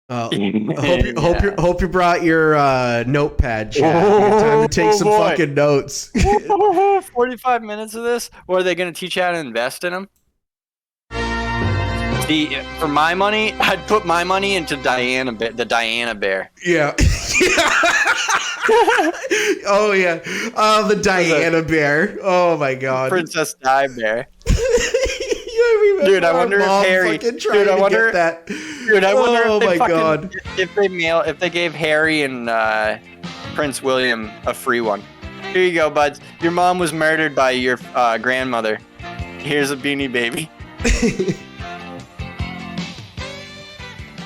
Hope you brought your notepad, Chad. You got time to take some fucking notes. 45 minutes of this? Or are they going to teach you how to invest in them? See, for my money, I'd put my money into the Diana bear. Yeah. Oh yeah. The Diana bear. Oh my god. Princess Di bear. Dude, I wonder if Harry. Dude, I wonder that. Dude, I wonder oh if my god. If they gave Harry and Prince William a free one. Here you go, buds. Your mom was murdered by your grandmother. Here's a Beanie Baby.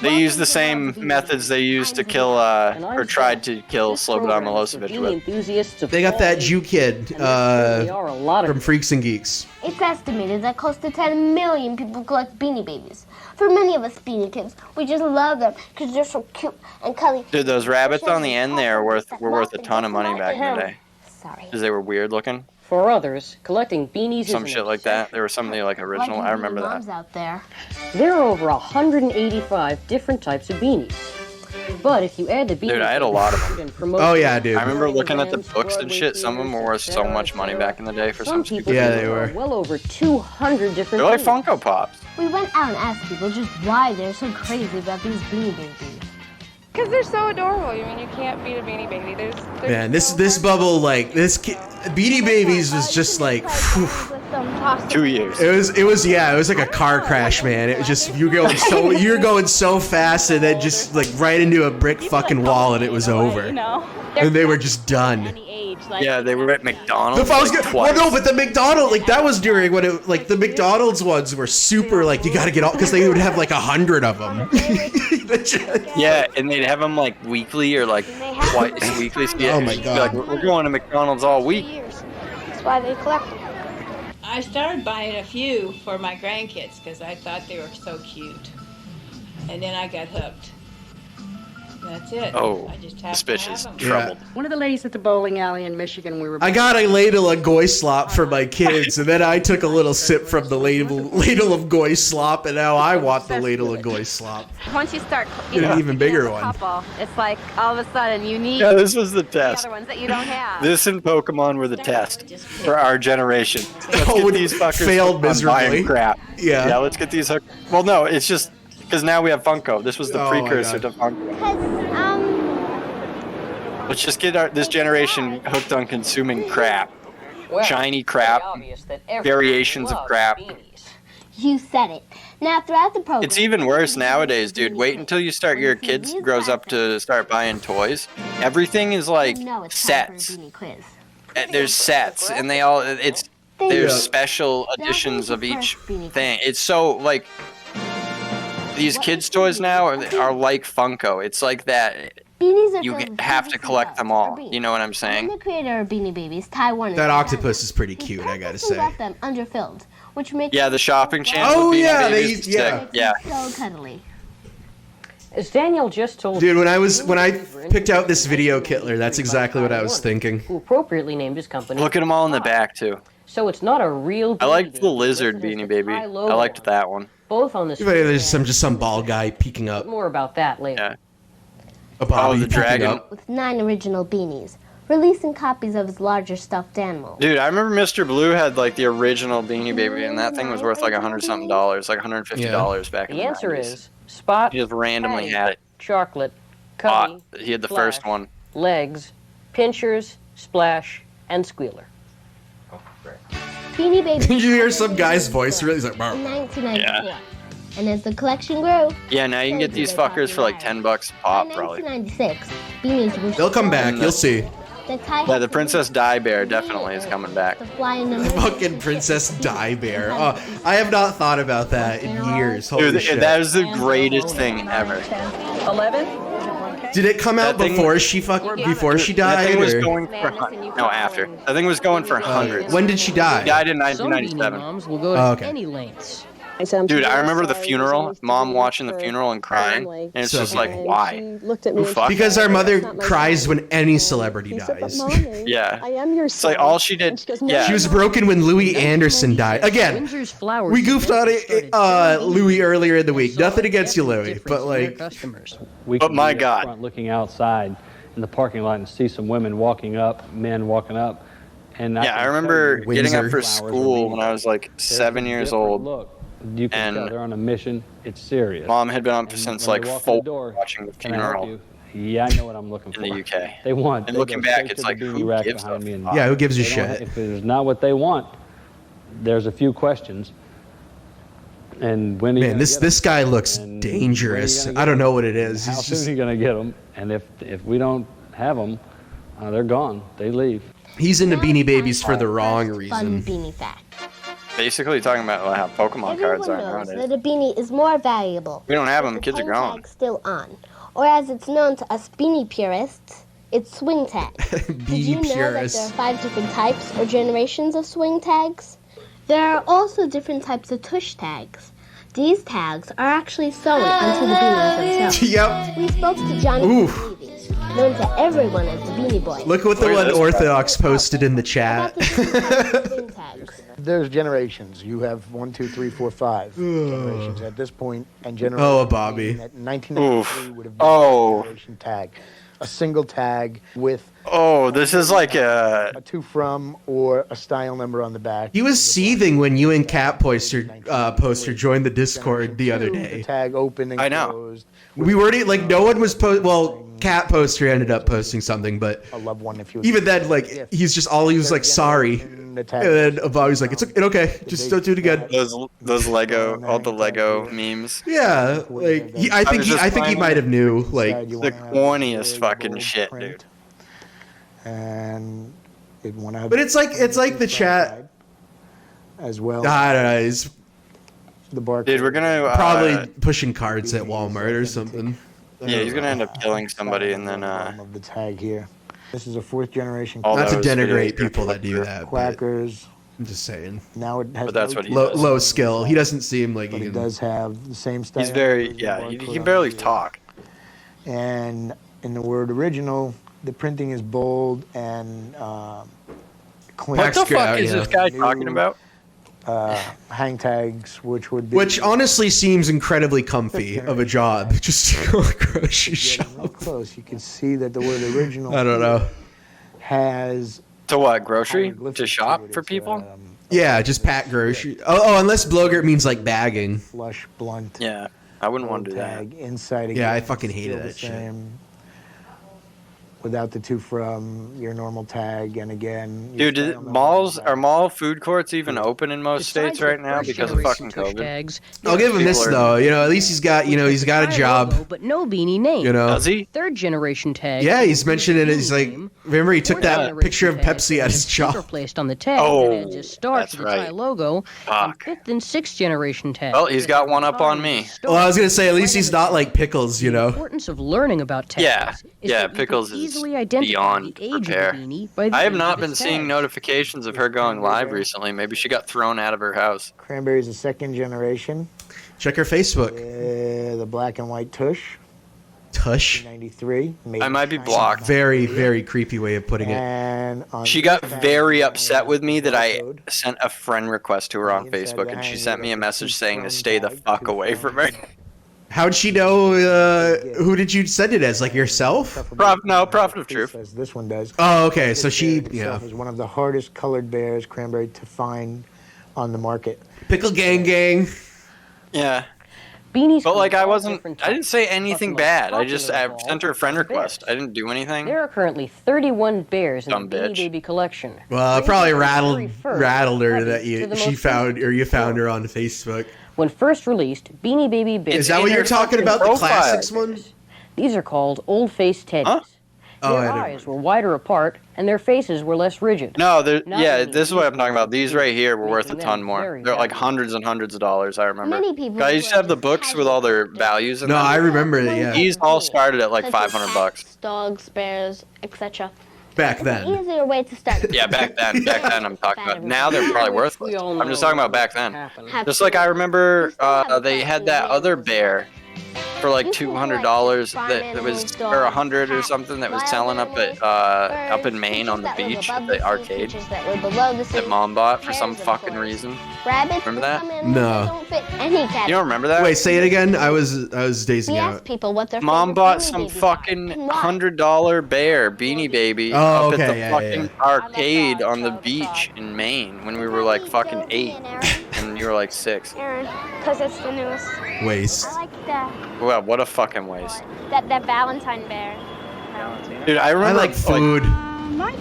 They use the same methods they used to kill, or tried to kill Slobodan Milosevic with. They got that Jew kid from Freaks and Geeks. It's estimated that close to 10 million people collect Beanie Babies. For many of us Beanie Kids, we just love them because they're so cute and cuddly. Dude, those rabbits on the end there were worth a ton of money back in the day. Sorry. Because they were weird looking. For others, collecting beanies Some shit like that. There was something like original. I remember that. Out there. There are over 185 different types of beanies. But if you add the beanies... Dude, I had a lot of them. Oh yeah, dude. I remember looking at the books and shit. Some of them were worth so much money back in the day for some people. Yeah, they were. Well over 200 different They're like Funko Pops. We went out and asked people just why they're so crazy about these Beanie Babies. Because they're so adorable. I mean, you can't beat a Beanie Baby. There's Man, this bubble, like, Beanie Babies was just like, whew. 2 years. It was like a car crash, man. It was just, you're going so fast and then just like right into a brick fucking wall and it was over. And they were just done. Yeah, they were at McDonald's. Well, no, but the McDonald's, like, that was during when it, like, the McDonald's ones were super, like, you gotta get all, because they would have like 100 of them. Yeah, and they'd have them like weekly or like twice weekly. So yeah, oh my god! Like, we're going to McDonald's all week. That's why they collect them. I started buying a few for my grandkids because I thought they were so cute, and then I got hooked. That's it. Oh, I just have suspicious. To have Troubled. One of the ladies at the bowling alley in Michigan, we were... I got a ladle of goy slop for my kids, and then I took a little sip from the ladle of goy slop, and now I want the ladle of goy slop. Once you start, Get an even bigger one. Couple, it's like all of a sudden you need Yeah, this was the the test. other ones that you don't have. This and Pokemon were the test for our generation. Let's get these fuckers failed hooked on buying miserably. crap. Yeah, let's get these hooked. Well, no, it's just because now we have Funko. This was the Oh my precursor God. to Funko. Let's just get this generation hooked on consuming crap. Shiny crap, variations of crap. You said it. Now, throughout the program... It's even worse nowadays, dude. Wait until your kids grows up to start buying toys. Everything is like sets. There's sets, and there's special editions of each thing. It's so like these kids' toys now are like Funko. It's like that. You have to collect them all. You know what I'm saying? The creator of Beanie Babies, Taiwan. that octopus is pretty cute, I gotta say. Got them underfilled, which makes Yeah, the shopping channel. Oh, with Beanie yeah, Babies is sick. Yeah. so cuddly. As Daniel just told Dude, when I picked out this video Kittler, that's exactly what I was thinking. who appropriately named his company. Look at them all in the back too. So it's not a real I liked Beanie the Baby. lizard This is Beanie the Baby. Thai I logo. liked that one. Both on the There's some bald guy peeking up. More about that later. Yeah. A Bobby the peeking dragon. up. With 9 original beanies, releasing copies of his larger stuffed animals. Dude, I remember Mr. Blue had like the original Beanie Baby, and that thing was worth like $100-something, like $150 back in The the answer 90s. is Spot, He just randomly Patty, had it. Chocolate, Cubby, He had the Flash, first one. Legs, Pinchers, Splash, and Squealer. Beanie Babies. Did you hear some guy's voice? Really, he's like, in "Bark." 1994. And as the collection grew, Yeah, now you can get these fuckers for like $10 a pop, by probably. 1996, beanies were They'll come back. You'll see. Yeah, the Princess Di Bear definitely is coming back. The flying number. Fucking Princess Di Bear. Oh, I have not thought about that in years. Holy Dude, shit. that is the greatest thing ever. 11? Did it come out That thing- before she That died? thing was or- going for after. That thing was going for hundreds. When did she die? She died in Some Beanie 1997. moms will go to Oh, okay. any lengths. Dude, I remember the funeral. Mom watching the funeral and crying, and it's So just like, why? Who fucked Because her? our mother cries when any celebrity dies. Yeah. It's like all she did. Yeah. She was broken when Louis Anderson died. Again, Windsor's flowers we goofed on started Louis earlier in the week. Nothing against you, Louis, but like, But my God. Front looking outside in the parking lot and see some women walking up, men walking up. And Yeah, I remember getting up for school when I was like 7 years old. Look, you can tell And they're on a mission. It's serious. Mom had been up since When like they walk in the 4 door, watching the "Can I help funeral you?" Yeah, I know what I'm looking for. in the UK. They want. And they looking go back, straight it's to the like, beanie who rack gives behind a me and fuck? yeah, who gives a they don't- shit? If it's not what they want, there's a few questions. And when are you Man, gonna this get 'em? this guy looks And when are you dangerous. gonna get I don't 'em? know what it is. How He's soon just, are you gonna get them? And if we don't have them, they're gone. They leave. he's into Beanie Babies for the First wrong Fun reason. beanie fact. Basically talking about how Pokemon cards Everyone are knows nowadays. that a beanie is more valuable. We don't have with them. the Kids are hang growing. tag still on, or as it's known to us beanie purists, it's swing tag. Did you Beanie know that there are purists. 5 different types or generations of swing tags? There are also different types of tush tags. These tags are actually sewn onto the beanies themselves. Yep. We spoke to Johnny Oof. Davies, known to everyone as the Beanie Boy. Look what the Look at one this Orthodox posted in the chat. About the different types of swing tags. There's generations. You have 1, 2, 3, 4, 5 generations at this point, and generation. Oh, Bobby. That 1993 would have been Oh. a generation tag, a single tag with Oh, this is like a. a to from or a style number on the back. He was seething when you and Cat Poster joined the Discord the other The day. tag open and I know. closed. We weren't like no one was well. Cat Poster ended up posting something, but A loved one if you even then, like he's just all he was like sorry, The tag and then Bobby's like it's okay, just don't do it again. Those Lego, all the Lego memes. Yeah, like I think he might have knew like The corniest fucking shit, dude. And it went out. But it's like the chat. as well. I don't know. He's The barcode. Dude, we're gonna probably pushing cards at Walmart or something. Yeah, he's gonna end up killing somebody, and then of the tag here. This is a 4th generation. All Not to those denigrate videos people are that do that, but Quackers. I'm just saying. Now it has. But that's no what he teeth, does. Low skill. He doesn't seem like But he it can. does have the same style. He's very There's yeah. no He barcode can on barely here. talk. And in the word original, the printing is bold and clean. What the Max Grau, fuck is yeah. this guy talking about? Hang tags, which would be. Which honestly seems incredibly comfy of a job, just to go grocery Getting real shop. close. You can see that the word original. I don't know. Has To what? Grocery? hieroglyphics To to shop it. for It's, people? Yeah, just pack grocery. Oh, unless blogger means like bagging. Flush, blunt. Yeah, I wouldn't want to do that. Tag inside. Yeah, I again, fucking still hated the that shit. same. Without the to from your normal tag, and again. your Dude, style number malls on the are back. mall food courts even open in most states right now because of fucking COVID? I'll give him this People are- though. You know, at least he's got a job. But no beanie name. You know. Does he? 3rd generation tag. Yeah, he's mentioned it. He's like, remember he took 4th that generation picture of tag Pepsi at his sticker job. placed on the tag Oh, that just starts that's with the Thai right. logo. Fuck. And 5th and 6th generation tag. Well, he's got one up on me. Well, I was gonna say at least he's not like Pickles, you The know. importance of learning about tags. Yeah, is yeah, that you Pickles can is easily identify beyond the age repair. of the beanie by the I have age not of been its seeing tag. notifications of her going live recently. Maybe she got thrown out of her house. Cranberry's a 2nd generation. Check her Facebook. The black and white tush. Tush. 93. I might be blocked. Very, very creepy way of putting it. And on She the got tag, very upset with me that I barcode. sent a friend request to her on Inside Facebook, the and she hang sent me a with message two saying to from stay the tag, fuck two away from her. tag. How'd she know? Who did you send it as? Like yourself? Prophet of Truth. As this one does. Oh, okay. So This she, bear yeah. itself is one of the hardest colored bears, cranberry, to find on the market. Pickle gang. Yeah, Beanies but come like in I all wasn't. different I didn't say types, anything but the most bad. I just popular of all sent her a friend are bears. request. I didn't do anything. There are currently 31 bears in Dumb the Beanie bitch. Baby collection. Well, it Ranging probably from furry fur rattled her puppies that to the she most found or you basic found her fur. on Facebook. When first released, Beanie Baby bears. Is that in what her you're talking fucking about? The profile. classics one? These are called old-faced teddies. Huh? Oh, I Their don't- eyes were wider apart, and their faces were less rigid. No, Not yeah, many this is what I'm people talking about. These right here were worth a making ton them more. very They're like valuable. hundreds and hundreds of dollars. I remember. Many people I used to have the who are books with all their casual values in No, them. I remember it. Yeah. These all started at like such as $500. cats, dogs, bears, etc. Back It's then. an easier way to start. Yeah, back then I'm talking about. Now they're probably worthless. I'm just talking about back then. Just like I remember they had that other bear for like $200 that was or $100 or something that was selling up in Maine on the beach at the arcade that mom bought for some fucking reason. Rabbits Remember that? come in No. that don't fit any category. You don't remember that? Wait, say it again. I was dazing We out. asked people what their Mom favorite bought Beanie some Babies are fucking and why. $100 bear Beanie Baby Oh, up at okay, the yeah, fucking yeah. arcade on the beach in Maine when we were like fucking 8 and you were like 6. Aaron, because it's the newest. Waste. I like that Well, what a fucking waste. that Valentine bear. Dude, I I remember like food.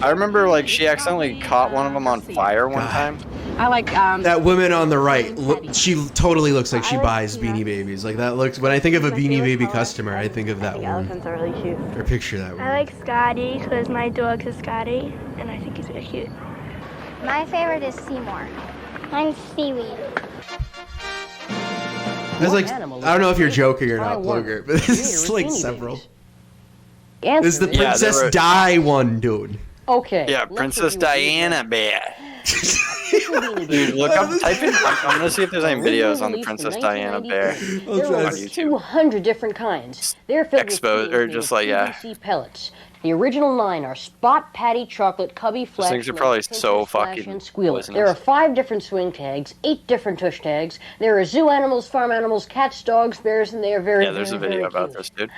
I remember like she accidentally caught one of them on fire one time. I like That woman on the right, she totally looks like she buys Beanie Babies. Like that looks. When I think of a Beanie Baby customer, I think of that woman. Elephants are really cute. Or picture that I woman. like Scotty because my dog is Scotty, and I think he's really cute. My favorite is Seymour. Mine's Seaweed. There's like, I don't know if you're joking or not, Plugger, but there's like seveul. There's the Yeah, Princess there were- Di one, dude. Okay. Yeah, let's Princess review Diana bear. Dude, look up, type in. I'm gonna see if there's any videos on the Princess Diana bear. There on are YouTube. 200 different kinds. They're filled with Expo- or protein just made like, yeah. PVC pellets. The original 9 are Spot, Patty, Chocolate, Cubby, Flesh, things are probably Pincher, so Splash, fucking and Squealer. poisonous. There are 5 different swing tags, 8 different tush tags. There are zoo animals, farm animals, cats, dogs, bears, and they are very, Yeah, there's a very, video very about cute. this, dude.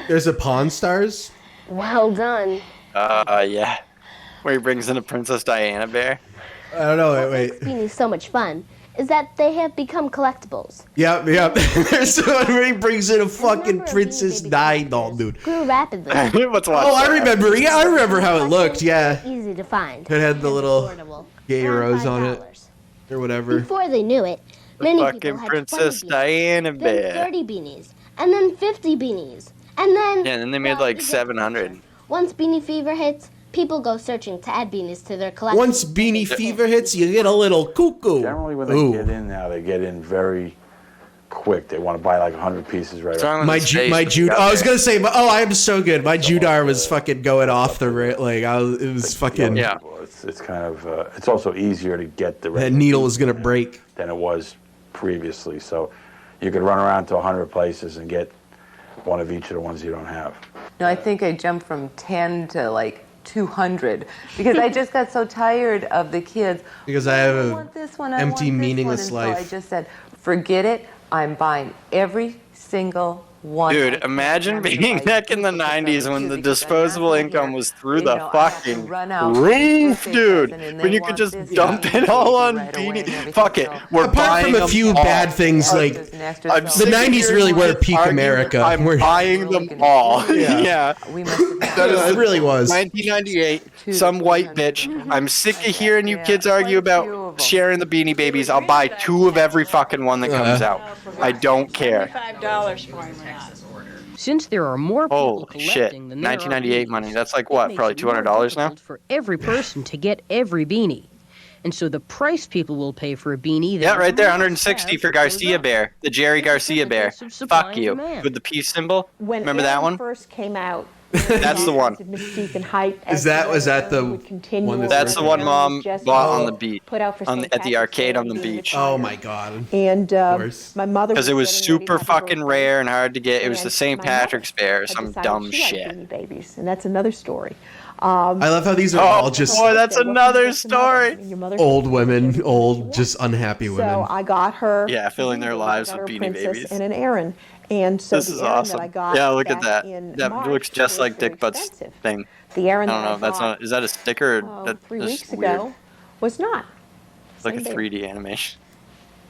There's a Pawn Stars. Well done. Yeah. Where he brings in a Princess Diana bear. I don't know. What Wait. makes beanies so much fun is that they have become collectibles. Yep. There's one where he brings in a fucking number of Princess Beanie Di Baby doll, dude. Grew rapidly. Let's watch Oh, I that. remember. Yeah, I remember how it looked. Yeah. Easy to find. It had the little Affordable. gay Around rose on it $5. or whatever. Before they knew it, many people Fucking had Princess 20 beanies, Diana then bear. 30 beanies, and then 50 beanies, and then Yeah, and then they made well, like you get the 700. picture. Once Beanie Fever hits, people go searching to add beanies to their collection. Once Beanie Fever hits, you get a little cuckoo. Generally, when they Ooh. get in now, they get in very quick. They want to buy like 100 pieces right What's wrong with My his face? Jude. Oh, I was gonna say. I am so good. My Judar was fucking going off the like. It was fucking. Yeah. Well, it's kind of it's also easier to get the That needle was gonna break. than it was previously. So you could run around to 100 places and get one of each of the ones you don't have. No, I think I jumped from 10 to like 200 because I just got so tired of the kids. Because I have I a want this one, I empty, want this one. meaningless And life. So I just said, forget it. I'm buying every single one. I Dude, can. imagine I'm being gonna buy back in the two for 90s when $2 the because I'm not disposable gonna income get- was through you the know, I have to fucking run out roof, with dude. $6,000 and When they you could want just this dump Beanie it all Baby on right away and Beanie. everything, Fuck it. so- We're Apart buying from a them few all. bad things, like Just an extra I'm so- sick the of 90s hearing really were kids peak argue, America. I'm We're- buying them all. Yeah. Yeah. We must have had That is it really was. 1998, Two some to white 300. bitch. I'm sick of hearing you Yeah, kids quite argue a few about of 'em. sharing the Beanie Babies. I'll buy 2 of every fucking one that comes out. I don't care. $75 for him or not. Since there are more people Holy collecting shit. than there are 1998 beanies, money. That's like it what? makes Probably it more $200 now? difficult for every person to get every beanie. And so the price people will pay for a beanie... Yeah, they right there, must 160 have for goes Garcia up. Bear, the Jerry Garcia Bear. Because of supply Fuck and you. demand. With the peace symbol. When Remember that Aaron one? first came out, That's the one. Mystique and hype. Is that- was that the one that's That's the one Mom bought on the beach, Put out for at the arcade on the beach. Oh my god. And course. my mother Because it was getting ready to super have a fucking birthday, rare and hard to get. It was the and St. my mother Patrick's Bear, or had some decided dumb she liked shit. Beanie Babies, and that's another story. I love how these are Oh all just boy, that's another story. Your mother old women, old, just unhappy women. So I got her. Yeah, filling their I lives got with her Beanie Princess Babies. and an Aaron. And so This the is Aaron awesome. that I got Yeah, look at back that. in That March looks just was like very Dick Butt's expensive. thing. The Aaron I don't that know. That's bought, not. Is that a sticker? Or that's 3 just weeks weird. ago was not. It's like a Same bear. 3D animation.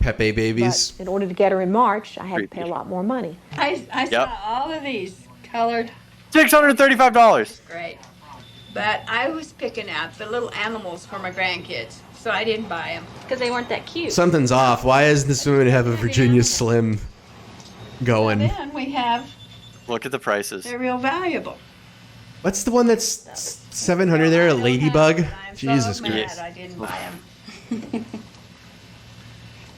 Pepe babies. But in order to get her in March, I had to pay a Creepy. lot more money. I saw all of these colored. $635. Great. But I was picking out the little animals for my grandkids, so I didn't buy them. Because they weren't that cute. Something's off. Why does this woman have a Virginia Slim going? Then we have, Look at the prices. they're real valuable. What's the one that's 700 there? A ladybug? I'm Jesus so Christ. mad I didn't buy them.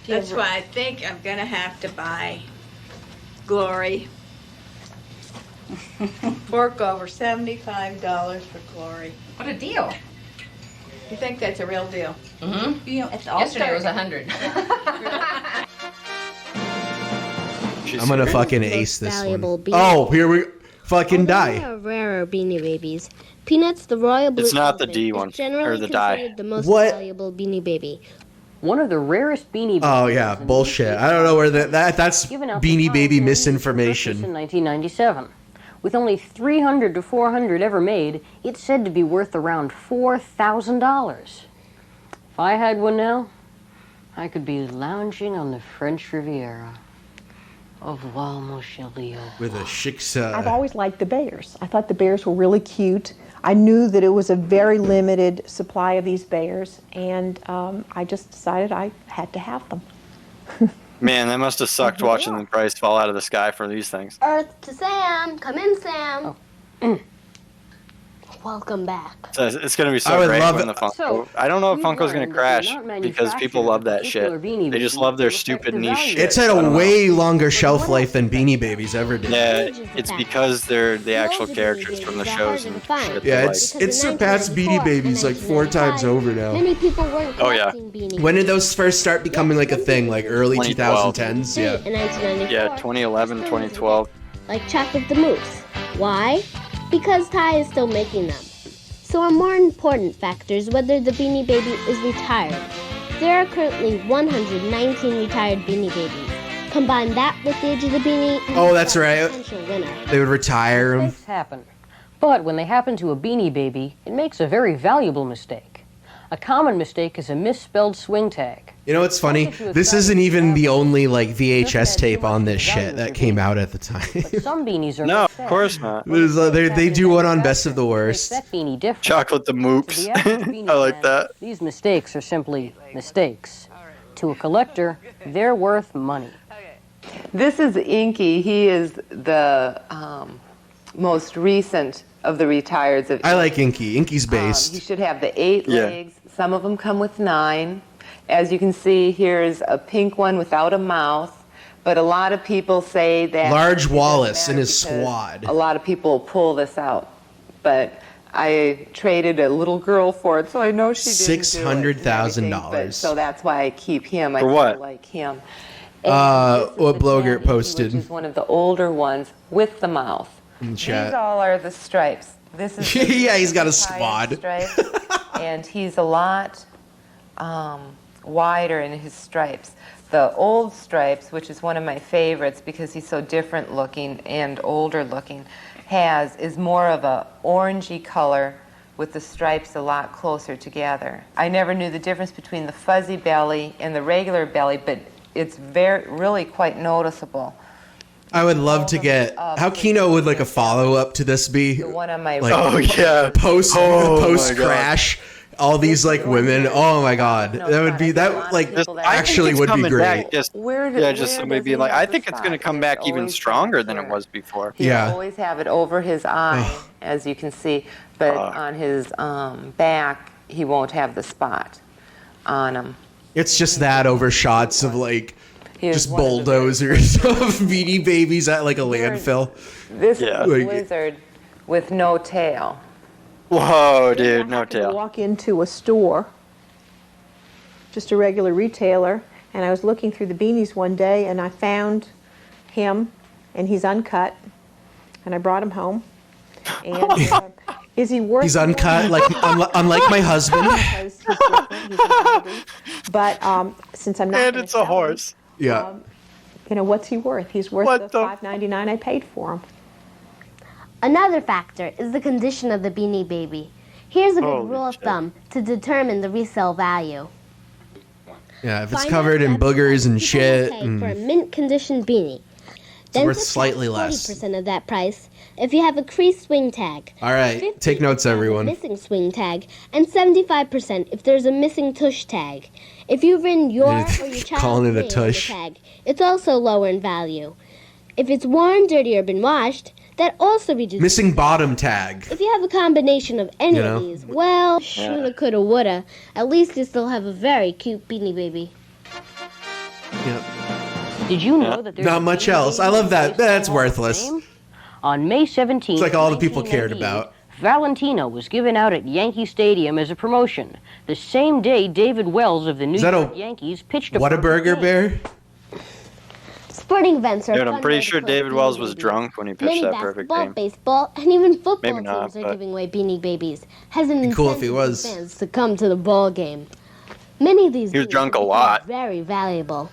That's why I think I'm going to have to buy Glory. Fork over $75 for Glory. What a deal. You think that's a real deal? Mm-hmm. You know, Yesterday was 100. I'm gonna fucking ace this one. valuable beanie. Oh, here we fucking Although die. there are rarer Beanie Babies. Peanuts, the royal blue It's not the elephant, D is one, generally or the die. considered the most What? valuable Beanie Baby. One of the rarest Beanie Babies. Oh yeah, bullshit. I don't know where that's Given out Beanie for Baby time, misinformation. In 1997. With only 300 to 400 ever made, it's said to be worth around $4,000. If I had one now, I could be lounging on the French Riviera. Au revoir, mon chéri. With a I've always liked the bears. I thought the bears were really cute. I knew that it was a very limited supply of these bears, and I just decided I had to have them. Man, that must have sucked watching the price fall out of the sky for these things. Earth to Sam. Come in, Sam. Welcome back. So it's going to be I so would great love when it. the Funko. So, I don't know if we've Funko's going learned to that crash they're not because people love that shit. particular Beanie They just Baby love their to stupid reflect the niche value. shit. It's had I don't a know. way longer shelf life than Beanie Babies ever did. Yeah, it's because they're the actual characters from the shows and shit. Yeah, they it's like. it surpassed Beanie Babies like 4 times over now. Many people weren't Oh, yeah. collecting Beanie When did those first start becoming like a thing? Like early 2012. 2010s? Yeah. In 1994, Yeah, 2011, 2012. like Chocolate the Moose. Why? Because Ty is still making them. So are more important factors whether the Beanie Baby is retired. There are currently 119 retired Beanie Babies. Combine that with the age of the beanie. and Oh, you've that's got a right. potential winner. They would retire them. Mistakes happen. But when they happen to a Beanie Baby, it makes a very valuable mistake. A common mistake is a misspelled swing tag. You know what's funny? This isn't even the only like VHS tape on this shit that came out at the time. Some beanies are No, like of that. course not. They do one on Best of the Makes Worst. that beanie different. Chocolate the To Moops. the average beanie I like fan, that. These mistakes are simply mistakes. To a collector, they're worth money. This is Inky. He is the most recent of the retireds. Of I like Inky. Inky's He based. should have the 8 Yeah. legs. Some of them come with 9. As you can see, here's a pink one without a mouth. But a lot of people say that Large it doesn't Wallace and matter his because squad. A lot of people pull this out, but I traded a little girl for it, so I know she didn't do it and everything, $600,000. but- So that's why I keep him. I For what? still like him. What this is the Blogert Tabby, posted. Which is one of the older ones with the mouth. In These chat. all are the stripes. This is the Yeah, he's got a retired squad. stripe, and he's a lot wider in his stripes. The old stripes, which is one of my favorites because he's so different looking and older looking, is more of a orangey color with the stripes a lot closer together. I never knew the difference between the fuzzy belly and the regular belly, but it's really quite noticeable. I would love to get. How Kino would like a follow up to this be? The one on my Like, Oh, yeah. Post Oh, post my God. crash. All these like women. Oh my God, that would be that like actually would be great. Back just, Where yeah, where just somebody does being he like, have I the think it's going to spot? come He back has even always stronger got than it where- was before. He Yeah. always have it over his eye, as you can see, but on his back, he won't have the spot on him. It's just that over shots of like He is just one of the bulldozers of Beanie Babies at like a landfill. This Yeah. is a Like- lizard with no tail. Whoa, I dude, no happened to tail. walk into a store, just a regular retailer, and I was looking through the beanies one day, and I found him, and he's uncut, and I brought him home. And is he worth? He's more uncut, than- like unlike my husband. because he's different, he's a hybrid. But since I'm not, And gonna it's sell a him, horse. Yeah. you know, what's he worth? He's worth What the the- $5.99 I paid for him. Another factor is the condition of the Beanie Baby. Here's a good Holy rule of shit. thumb to determine the resale value. Yeah, if it's Find covered out in what boogers and people will shit, pay for a mint condition beanie. Then worth subtract slightly less. 40% of that price if you have a creased swing tag. all right, 50 take notes, if you have a everyone. missing swing tag, and 75% if there's a missing tush tag. If you've written your or your child's Calling it a name on the tush. tag, it's also lower in value. If it's worn, dirty, or been washed, that also reduces. Missing bottom tag. If you have a combination of any You know? of these, well, shoulda, coulda, woulda, at least you still have a very cute Beanie Baby. Yep. Did you know that there's Not a much Beanie else. Baby I love that. Baseball That's Hall of worthless. Fame? On May 17th, It's like all the people cared 1998, about. Valentino was given out at Yankee Stadium as a promotion. The same day, David Wells of the New York Yankees pitched a Whataburger bear? Sporting events are Dude, a I'm fun pretty way to sure collect David Beanie Wells was Babies. drunk when he pitched Many that perfect basketball, game. baseball, and even football Maybe not, teams are but- giving away Beanie Babies. Has an Be cool if he incentive was. for fans to come to the ball game. Many of these He was beanies drunk a have become lot. very valuable.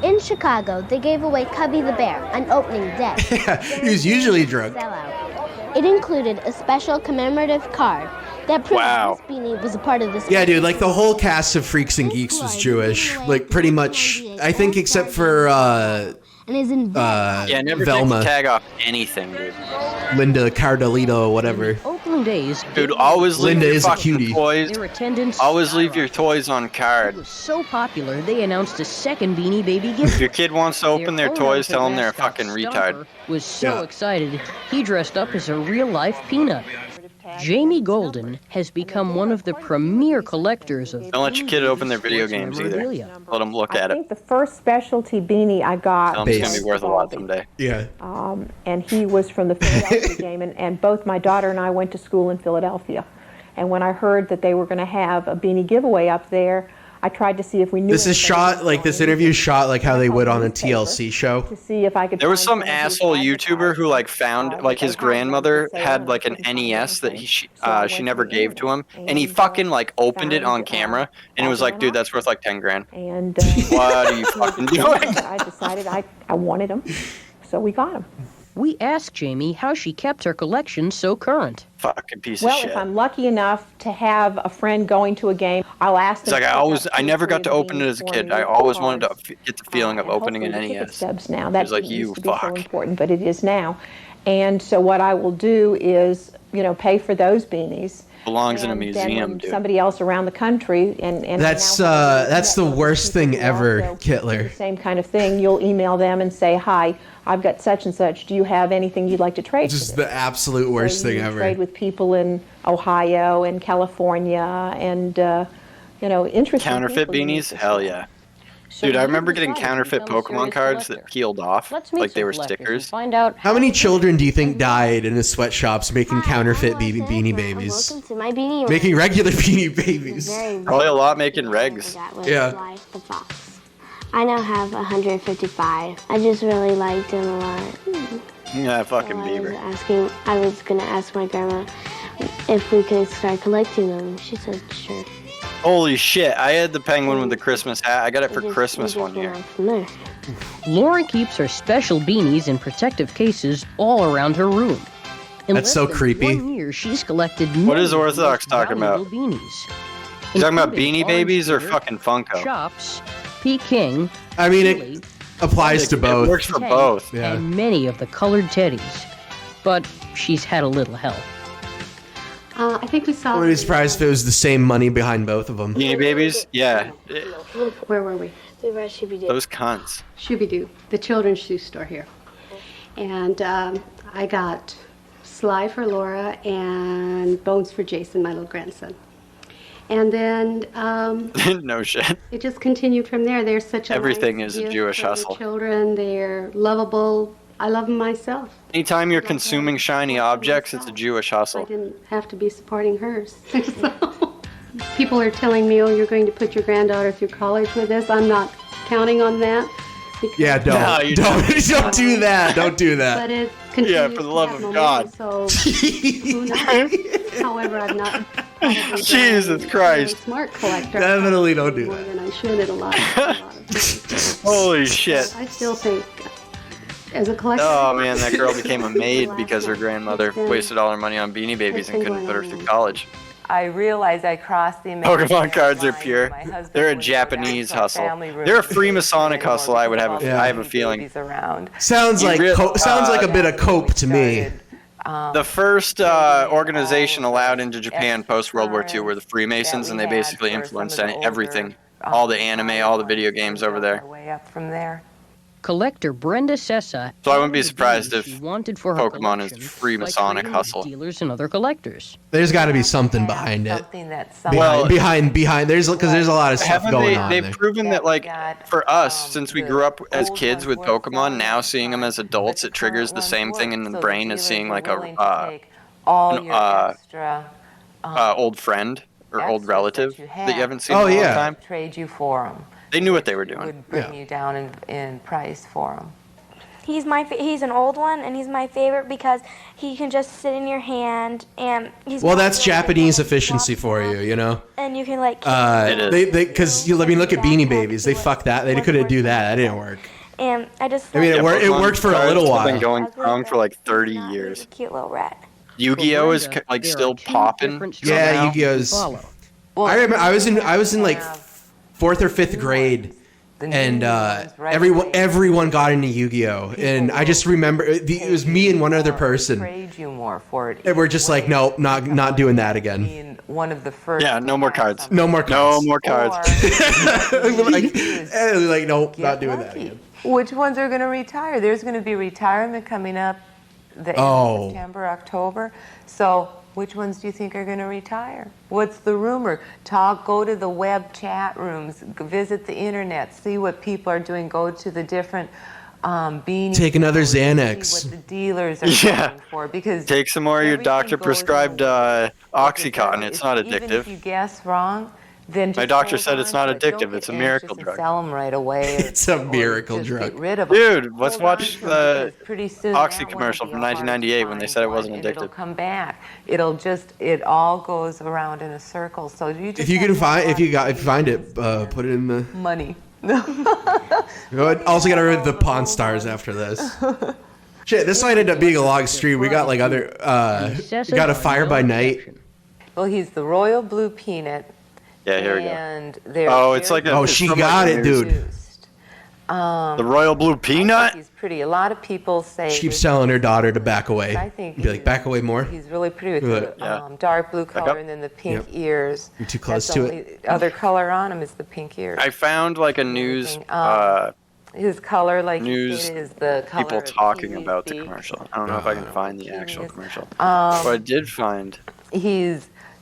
In Chicago, they gave away Cubby the Bear on opening day. He was usually drunk. Sellout. It included a special commemorative card that proved Wow. this beanie was a part of this. Yeah, dude, like the whole cast of Freaks and Geeks was Jewish. Like, pretty much, I think except for, And is in Yeah, never Velma. take the tag off anything, dude. Linda Cardellito or whatever. Oakland A's. Dude, always leave Linda your is a fucking cutie. toys. Their attendance Always leave your toys on It card. was so popular, they announced a second Beanie Baby gift. If your kid wants to open their own toys, tell them outfit they're a mascot, fucking retard. Stomper, was so Yeah. excited, he dressed up as a real-life peanut. Jamie Golden has become one of the premier collectors of Don't let your kid open their video games either. memorabilia. Let them look I at it. think the first specialty beanie I got Tell them it's Base. gonna be worth a lot someday. Yeah. and he was from the Philadelphia game, and both my daughter and I went to school in Philadelphia. And when I heard that they were going to have a beanie giveaway up there, I tried to see if we knew. This is anybody shot, who like, was this going interview is shot like how they would on a newspaper TLC show. to see if I could. There was find some someone who asshole advertised YouTuber who like it. found like his grandmother had like an NES that she never gave to him, and he fucking like opened it on camera, and it was like, dude, that's worth like 10 grand. And What are you fucking doing? I decided I wanted them, so we got them. We asked Jamie how she kept her collection so current. Fucking piece of Well, shit. if I'm lucky enough to have a friend going to a game, I'll ask them. It's like to pick up I two, never three got of to the open it beanies as a for kid. me I with always wanted to cards. get the feeling of And opening an hopefully the ticket NES. stubs now. It That was like, didn't you used to be so fuck. important, but it is now. And so what I will do is, pay for those beanies. Belongs in a And then museum, when dude. somebody else around the country and That's I now have a that's the network of worst people thing who ever, also do Kittler. the same kind of thing. You'll email them and say, "Hi, I've got such and such. Do you have anything you'd like to trade?" for Just this?" the absolute worst So thing you ever. Trade with people in Ohio and California and interesting Counterfeit people you beanies? meet. Hell yeah. So Dude, I you remember getting decided to counterfeit become a Pokemon serious cards that collector. peeled off, Let's meet like they some were collectors and stickers. find out How many children do you think died in the sweatshops making counterfeit Beanie Babies? Welcome to my Beanie Making regular Beanie Babies. Probably a lot making regs. Yeah. Life the Fox. I now have 155. I just really liked him a lot. Yeah, fucking Bieber. I was gonna ask my grandma if we could start collecting them. She said sure. Holy shit, I had the penguin with the Christmas hat. I got it for Christmas one year. From there. Lauren keeps her special beanies in protective cases all around her room. In That's less so than creepy. 1 year, she's collected What is many of the Orthodox most talking about? valuable beanies. You talking about including Beanie Babies or Orange fucking Funko? Chops, Peking, I mean, Chili, it applies to It both. works for Tank, both. Yeah. and many of the colored teddies. But she's had a little help. I think we saw. I wouldn't be surprised if it was the same money behind both of them. Beanie Babies? Yeah. Where were we? We were at Shooby-Doo. Those cunts. Shooby-Doo, the children's shoe store here. And I got Sly for Laura and Bones for Jason, my little grandson. And then No shit. it just continued from there. They're such a Everything nice is a gift Jewish for the hustle. children, they're lovable. I love them myself. Anytime you're consuming shiny objects, it's a Jewish I hustle. didn't have to be supporting hers. So, people are telling me, "Oh, you're going to put your granddaughter through college with this." I'm not counting on that. because- Yeah, don't. No, you don't do that. Don't do But that. it continues for the to love have of momentum, God. So who knows? However, I'm not probably Jesus a very Christ. smart collector. Definitely don't do More that. than I should at a lot of things. Holy shit. I still think, as a collector. Oh man, that girl became a maid because her grandmother wasted all her money on Beanie Babies and couldn't put her through college. I realized I crossed the imaginary Pokemon cards are line pure. when my husband They're a would go Japanese down to a hustle. family room They're a to Freemasonic anymore hustle. I would because have. of all I the have a feeling. babies around. Sounds like sounds like a bit of cope to me. The first organization allowed into Japan post World War II were the Freemasons, and they basically influenced everything, all the anime, all the video games over there. Way up from there. Collector Brenda Sessa. So I wouldn't be surprised if she wanted for her Pokemon is collection free by Masonic trading with hustle. Dealers and other collectors. There's got to be something behind it. Something that's Behind. There's because there's a lot of stuff going on They've there. proven that, like, for us, since we grew up as kids with Pokemon, now seeing them as adults, it triggers the same thing in the brain as seeing like old friend or old relative that you haven't seen in a long time. Trade you for them. They knew what they were doing. Would bring you down in price for them. He's an old one, and he's my favorite because he can just sit in your hand, and he's. Well, that's Japanese efficiency for you, you know. And you can like. Because I mean, look at Beanie Babies. They fucked that. They couldn't do that. That didn't work. And I just. I mean, it worked for a little while. It's been going on for like 30 years. Cute little rat. Yu-Gi-Oh is like still popping. Yeah, Yu-Gi-Oh's. I remember I was in like 4th or 5th grade, and everyone got into Yu-Gi-Oh, and I just remember it was me and one other person. Trade you more for it. And we're just like, nope, not doing that again. Being one of the first. Yeah, no more cards. No more cards. No more cards. like, nope, not doing that again. Which ones are going to retire? There's going to be retirement coming up the end of September, October. So which ones do you think are going to retire? What's the rumor? Go to the web chat rooms, visit the internet, see what people are doing, go to the different beanie. Take another Xanax. See what the dealers are going for. Because take some more of your doctor prescribed Oxycontin. It's not even addictive. if you guess wrong, then my doctor said it's not addictive. It's a miracle drug. Sell them right away. It's a miracle drug. Get rid of them. Dude, let's watch the Oxy that commercial from 1998 when they said it wasn't addictive. It'll come back. It all goes around in a circle. So you just If you find it, put it in the money. Also gotta read the Pawn Stars after this. Shit, this might end up being a long stream. We got like other got a Fire by Night. Well, he's the Royal Blue Peanut. Yeah, here we go. And it's like she got it, dude. The Royal Blue Peanut? He's pretty. A lot of people say she keeps telling her daughter to back away. I think be like, back away more. He's really pretty with the dark blue color and then the pink ears. You're too close to it. The other color on him is the pink ears. I found like a news his color, like news is the color people of talking Kiwi's about the beak. commercial. I don't know if I can find the actual commercial. But I did find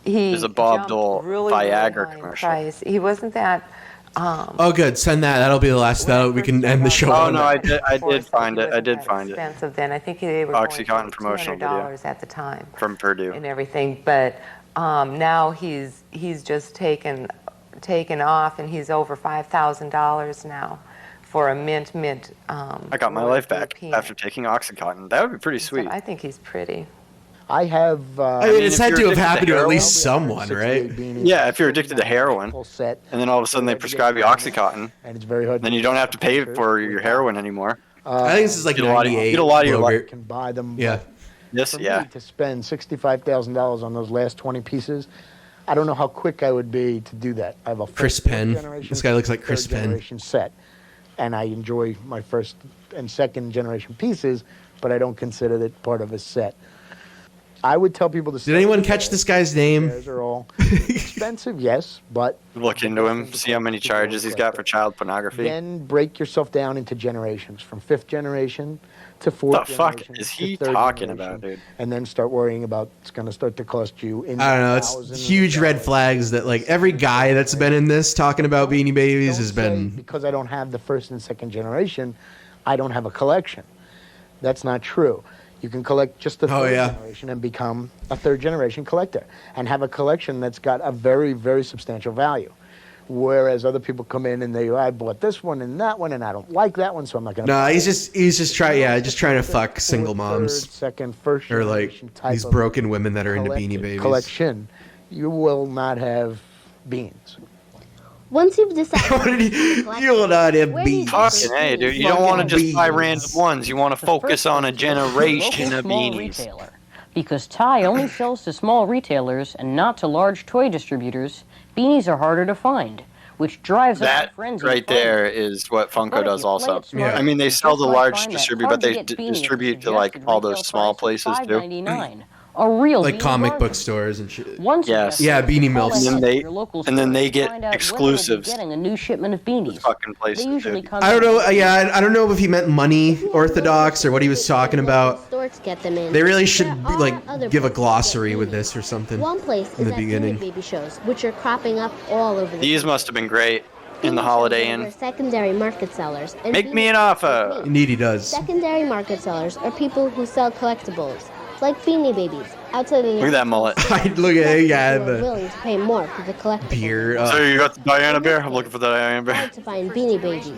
there's a Bob Dole Viagra commercial. Price. He wasn't that. Oh, good. Send that. That'll be the last. We can end the show. Oh no, I did find it. I did find it. Expensive then. I think they were Oxycontin promotional video at the time from Purdue and everything. But now he's just taken off, and he's over $5,000 now for a mint. I got my life back after taking Oxycontin. That would be pretty sweet. I think he's pretty. I have. I mean, it's had to have happened to at least someone, right? Yeah, if you're addicted to heroin, and then all of a sudden they prescribe you Oxycontin, and it's very hard. Then you don't have to pay for your heroin anymore. I think this is like 98. Get a lot of your life. Can buy them. Yeah. Yes. For Yeah. me to spend $65,000 on those last 20 pieces, I don't know how quick I would be to do that. I have a Chris Penn. This guy looks like Chris Penn. Generation set, and I enjoy my first and second generation pieces, but I don't consider that part of a set. I would tell people to. Did anyone catch this guy's name? Those are all expensive, yes, but look into him, see how many charges he's got for child pornography. Then break yourself down into generations, from 5th generation to 4th generation. The fuck is he talking about, dude? And then start worrying about it's going to start to cost you. I don't know. It's huge red flags that like every guy that's been in this talking about Beanie Babies has been. Because I don't have the 1st and 2nd generation, I don't have a collection. That's not true. You can collect just the 3rd generation and become a 3rd generation collector and have a collection that's got a very, very substantial value. Whereas other people come in and I bought this one and that one and I don't like that one, so I'm not going to. No, he's just trying to fuck single moms. 3rd, 2nd, 1st or like these broken women that are into Beanie Babies. Collection, you will not have beans. Once you've decided, you will not have beans. Fucking hey, dude! You don't want to just buy random ones. You want to focus on a generation of beanies. Retailer. Because Ty only sells to small retailers and not to large toy distributors, beanies are harder to find, which drives that up frenzy. Right there is what Funko does also. Yeah. I mean, they sell to large distributors, but they distribute to like all those small places too. A real like beanie comic bargain. book stores and shit. One Yes. suggestion Yeah, is to Beanie call Milfs. ahead And to then they- your local and then store they to get find out when they'll be exclusives. getting a new shipment of beanies. Fucking places, They usually dude. come I don't know. in- Yeah, I don't know if he meant money orthodox or what he was talking about. Store to get them in. They really should There like are other give a places to get glossary with beanies. this or something. One place in is the at beginning. Beanie Baby shows, which are cropping up all over the These country. must have been great in the Beanie Holiday shows are where Inn. secondary market sellers. And Make me beanie an sellers offer. meet. Indeed, he does. Secondary market sellers are people who sell collectibles, like Beanie Babies, outside of the Look at that mullet. Look at yeah, who are the willing to pay more for the collectibles. beer. So you got the Diana Bear? I'm looking for the Diana Bear. Hard to find Beanie Babies,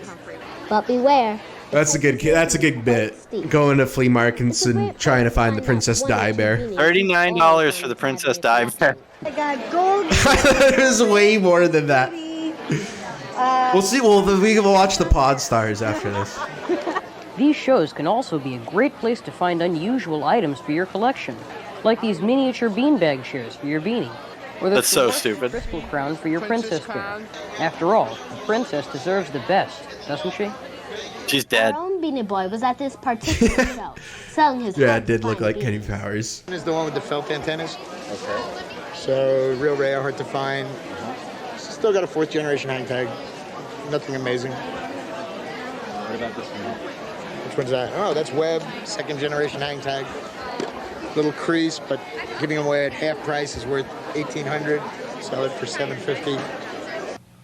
but beware. That's a good bit. Going to flea markets and trying to find the Princess Di Bear. $39 for the Princess Di Bear. I got gold. There's way more than that. We'll see. Well, we can watch the Pod Stars after this. These shows can also be a great place to find unusual items for your collection, like these miniature beanbag chairs for your beanie, or the That's so Swarovski stupid. crystal crown for your princess bear. After all, the princess deserves the best, doesn't she? She's dead. Our own Beanie Boy was at this particular show, selling his Yeah, hard it did to look find like Kenny beanies. Powers. Is the one with the felt antennas. Okay. So real rare, hard to find. Still got a 4th generation hang tag. Nothing amazing. What about this one? Which one's that? Oh, that's Webb, 2nd generation hang tag. Little crease, but giving them away at half price is worth $1,800. Sell it for $750.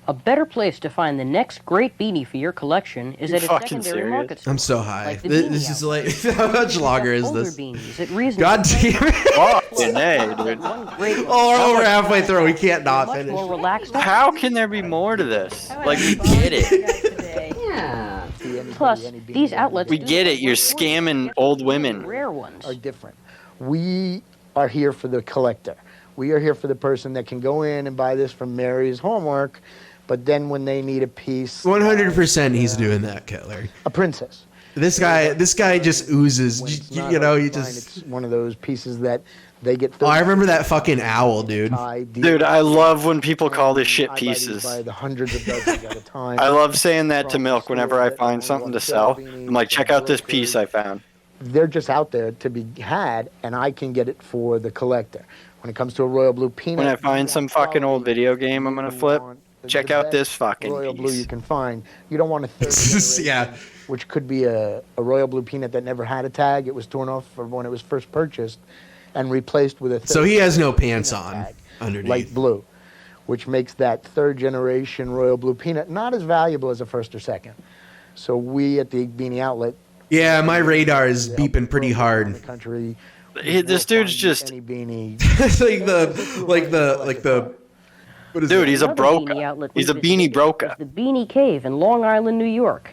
A better place to find the next great beanie for your collection is at a fucking secondary serious? market store. I'm so high. Like the This Beanie is like how much longer is Older this? beanies at reasonable God damn it! Fucking A, dude. One great Oh, we're halfway through. We can't not much finish. more relaxed. How can there be more to this? Like, we get it. Yeah. Plus, these outlets We do get have it. You're one scamming old women. rare ones. Are different. We are here for the collector. We are here for the person that can go in and buy this from Mary's Hallmark, but then when they need a piece, 100% he's doing that, Kettler. a princess. This guy just oozes. When it's You not know, hard you to find, just. it's one of those pieces that they get. Oh, I remember that fucking owl, dude. Dude, I love when people call this shit pieces. By the hundreds of dozens at a time. I love saying that to Milk whenever I find something to sell. I'm like, check out this piece I found. They're just out there to be had, and I can get it for the collector. When it comes to a royal blue peanut, When I find some fucking old video game I'm gonna flip, check out this fucking royal blue you piece. can find. You don't want a third generation, Yeah. which could be a royal blue peanut that never had a tag. It was torn off when it was first purchased and replaced with a third So he has no generation pants peanut on tag, underneath. light blue, which makes that 3rd generation royal blue peanut not as valuable as a 1st or 2nd. So we at the Beanie Outlet, Yeah, my radar is beeping pretty in the hard. country, This dude's just, any beanie. It's like the. What is dude, it? he's a Another broker. beanie outlet He's a we beanie visited broker. is the Beanie Cave in Long Island, New York.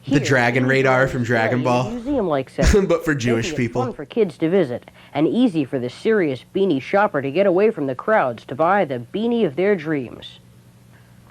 The dragon radar from Dragon Ball. Museum-like setting, But for Jewish making it people. fun for kids to visit, and easy for the serious beanie shopper to get away from the crowds to buy the beanie of their dreams.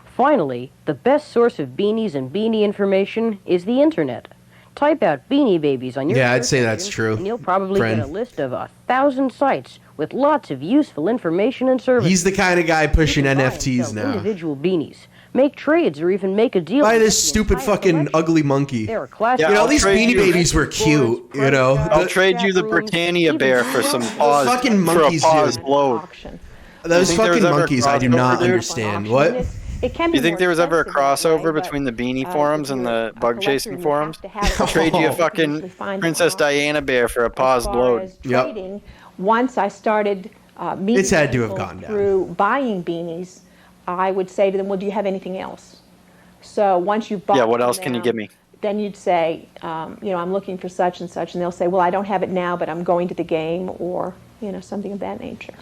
Finally, the best source of beanies and beanie information is the internet. Type out Beanie Babies on your Yeah, I'd search say that's engine, true, and you'll probably friend. get a list of 1,000 sites with lots of useful information and services. He's the kind of guy pushing You can buy and NFTs sell now. Individual beanies, make trades, or even make a deal. Buy with this the stupid entire fucking collection. ugly monkey. There are classic. You know, I'll these trade Beanie you- Babies were cute. You know, I'll trade you the Britannia bear for some paws, fucking for a monkeys, paws dude. load. Auction. those think there fucking was ever a monkeys. I do crossover, not dude? understand. Auction. What? It can Do be you think more there was ever a expensive in crossover way, between the but, beanie if forums and you're the a bug collector, chasing you have forums? to have it I'll trade you a all. You can fucking usually find Princess them Diana bear for a as paws far load. as Yep. trading, once I started meeting It's had to have people gone down. through buying beanies, I would say to them, well, do you have anything else? So once you've bought Yeah, what from else can you them, give me? Then you'd say, I'm looking for such and such, and they'll say, well, I don't have it now, but I'm going to the game, or, something of that nature.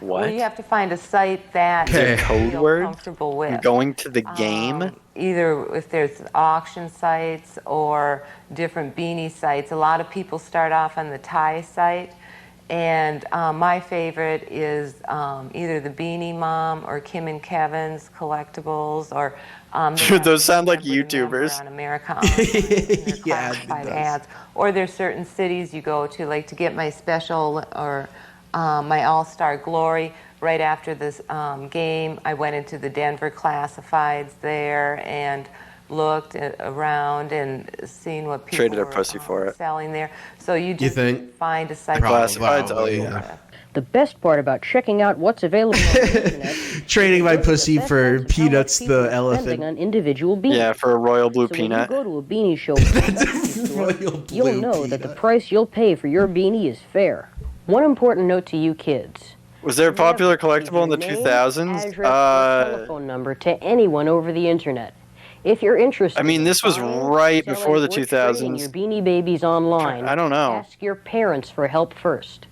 What? Well, you have to find a site that Okay. you Code feel word? comfortable with. Going to the game? Either if there's auction sites or different beanie sites. A lot of people start off on the tie site, and my favorite is either the Beanie Mom or Kim and Kevin's Collectibles, or they Dude, have those sound like celebrity member YouTubers. on America Online, and their Yeah, it classified does. ads. Or there's certain cities you go to, like to get my special or my All-Star Glory. Right after this game, I went into the Denver classifieds there and looked around and seen what people Traded a were pussy for it. selling there. So you just think? find a site. Classifieds, Probably, oh, yeah. The best part about checking out what's available on the internet Trading my pussy for Peanuts the elephant. on individual beanies. Yeah, for a royal blue So peanut. when you go to a beanie show, you'll know that the price you'll pay for your beanie is fair. One important note to you kids. Was there a popular collectible in the 2000s? Telephone number to anyone over the internet. If you're interested, I mean, this was right selling, before the or trading 2000s. your Beanie Babies online. I don't know. Ask your parents for help first.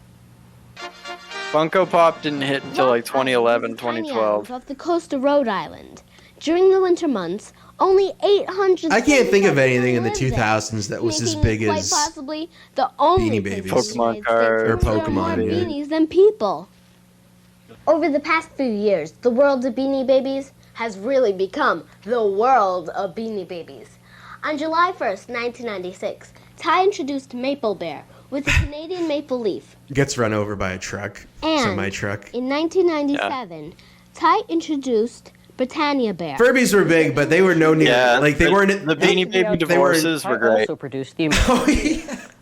Funko Pop didn't hit until like 2011, Tiny 2012. island off the coast of Rhode Island. During the winter months, only 800. I can't think of anything in the 2000s that was as big quite as possibly the only Beanie Babies. Pokemon cards. Or Pokemon, more yeah. beanies than people. Over the past few years, the world of Beanie Babies has really become the world of Beanie Babies. On July 1st, 1996, Ty introduced Maple Bear with a Canadian maple leaf. Gets run over by a truck, And semi-truck. in 1997, Ty introduced Britannia Bear. Furbies were big, but they were no near. Yeah, Like they weren't. The Beanie Baby divorces were great. Also produced the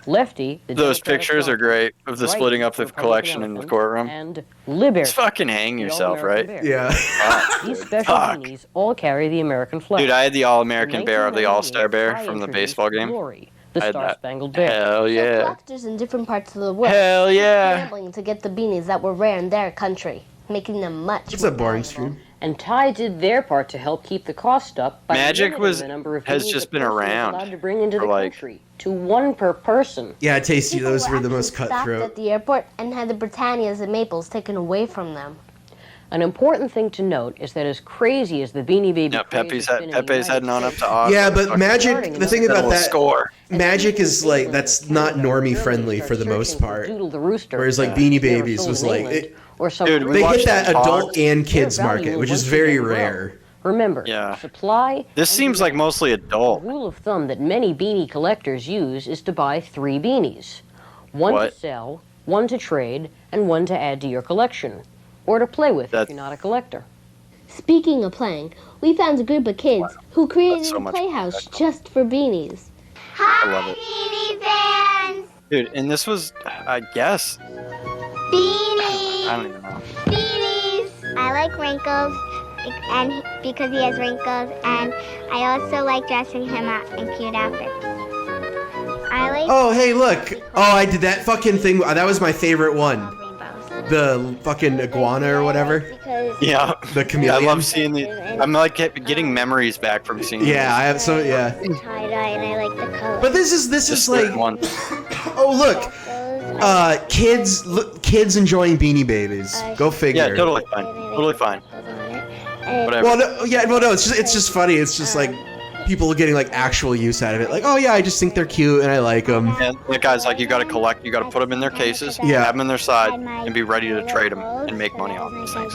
Lefty. The Those Democratic pictures are great of the Right, splitting up the Republican collection in the elephant, courtroom. And Liberty. Just fucking hang yourself, right? Yeah. These special Fuck. beanies all carry the American flag. Dude, I had the All-American In bear of the All-Star 1998, bear Ty from the introduced baseball game. Glory, the I had that. Star-Spangled Bear. Hell So yeah. collectors in different parts of the world Hell were yeah. scrambling to get the beanies that were rare in their country, making them much It's more a boring valuable. stream. And Ty did their part to help keep the cost up by Magic limiting the number of has beanies just a been person is around allowed to bring into for the like- country to one per person. Yeah, Tasty. People Those were the actually most stopped cutthroat. at the airport and had the Britannias and Maples taken away from them. An important thing to note is that as crazy as the Beanie Baby Yeah, craze Pepe's, has been in the Pepe's United heading on up States, to Ottawa. Yeah, but Fucking Magic. The thing settle about a that. score. Magic is like that's not normie friendly for the most part. Doodle the Rooster, Whereas like Beanie they were Babies sold was in like England, it, or some Dude, we they watched hit that them adult talk. and kids Their value market, will which is once very again grow. rare. Remember, Yeah. supply. This and seems like demand. mostly The adult. rule of thumb that many beanie collectors use is to buy 3 beanies. One What? to sell, one to trade, and one to add to your collection. Or to play with if you're not a collector. Speaking of playing, we found a group of kids who created so a much playhouse just for beanies. I love it. Beanie fans! Dude, and this was, I guess, Beanie! I don't even know. Beanies! I like wrinkles, and because he has wrinkles, and I also like dressing him up in cute outfits. I like Oh, hey, look. Oh, I did that fucking thing. That was my favorite one. The fucking iguana or whatever. because Yeah. The chameleon. I love seeing the, I'm like getting memories back from seeing Yeah, I have so yeah. tie-dye, and I like the color. But this is Just like certain ones. oh look, kids enjoying Beanie Babies. Go figure. Yeah, totally fine. Totally fine. Whatever. Well, no, it's just funny. It's just like people getting like actual use out of it. Like, oh yeah, I just think they're cute and I like them. And the guy's like, you gotta collect, you gotta put them in their cases, Yeah. have them in their side, and be ready to trade them and make money off these things.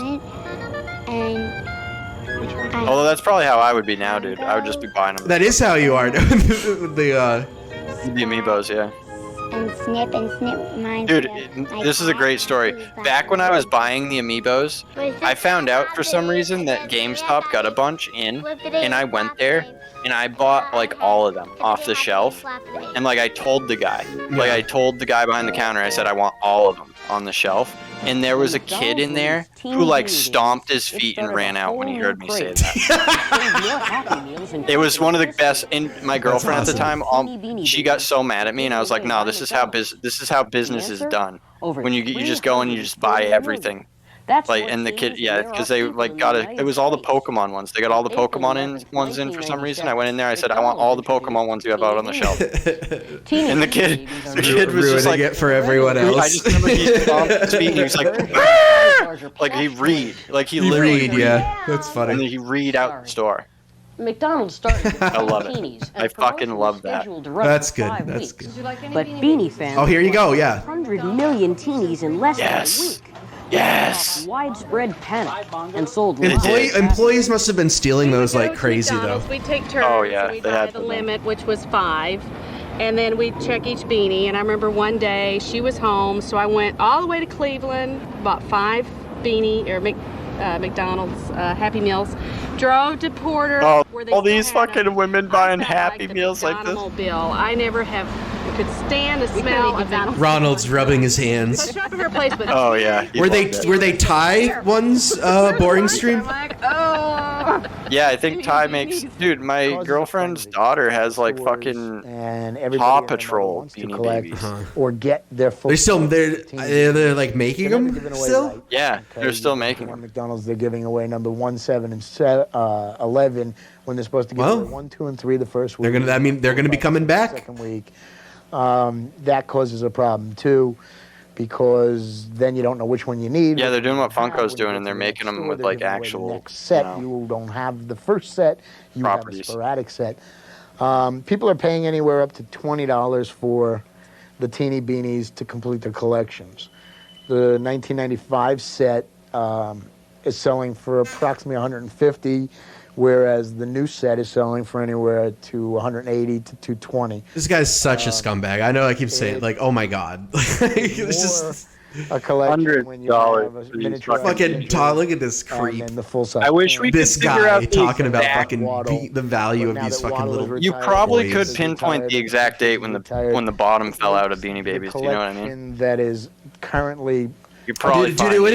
Although that's probably how I would be now, dude. I would just be buying them. That is how you are. The The amiibos, yeah. And Snip mine. Dude, this is a great story. Back when I was buying the amiibos, I found out for some reason that GameStop got a bunch in, and I went there, and I bought like all of them off the shelf, and like I told the guy behind the counter, I said I want all of them on the shelf, and there was a kid in there who like stomped his feet and ran out when he heard me say that. It was one of the best. And my girlfriend at the time, she got so mad at me, and I was like, "No, this is how business is done. When you just go and you just buy everything." Like, and the kid, yeah, because they like got it was all the Pokemon ones. They got all the Pokemon ones in for some reason. I went in there, I said, I want all the Pokemon ones you have out on the shelf. And the kid was just like, it for everyone else. I just remember he stomped his feet and he was like, like he literally read. Yeah, that's funny. And then he read out the store. McDonald's started with I love it. bikinis, and I fucking love that. scheduled to run That's for good. 5 That's weeks. good. But Beanie fans. Oh, here you go. Yeah. 100 million teenies in less than a week. Yes. Widespread panic and sold. Employees must have been stealing those like crazy though. We take turns. Oh, yeah, So we they buy had the to. limit, which was 5, and then we check each beanie. And I remember one day she was home, so I went all the way to Cleveland, bought 5 beanie or McDonald's Happy Meals. Drove to Porter. Oh, where they all still these had 'em. fucking women buying I felt Happy the Meals like this. McDonald I never could stand the smell of McDonald's. Ronald's rubbing his hands. So shop at her place, but Oh yeah. Were they Thai ones? Boring stream. oh. Yeah, I think Ty makes. Dude, my girlfriend's daughter has like fucking and Paw Patrol Beanie Babies. or get their full. They're like making them still. Yeah, they're still making them. them. McDonald's, they're giving away number 1, 7, and 11 when they're supposed to give away 1, 2, and 3 the first week. They're gonna be coming back. Second week, that causes a problem too, because then you don't know which one you need. Yeah, they're doing what Funko's doing, and they're making them with like actual Next set, you don't have the first set. You properties. have a sporadic set. People are paying anywhere up to $20 for the teeny beanies to complete their collections. The 1995 set is selling for approximately $150, whereas the new set is selling for anywhere to $180 to $220. This guy's such a scumbag. I know I keep saying like, oh my god. It's just a collection when you have a miniature fucking Todd, look at this creep. And the full size. I wish we this could figure guy out the talking about exact fucking the value of these fucking little. You probably toys. could pinpoint the exact date when the bottom fell out of Beanie Babies. Do you know what I mean? That is currally. You probably dude, it would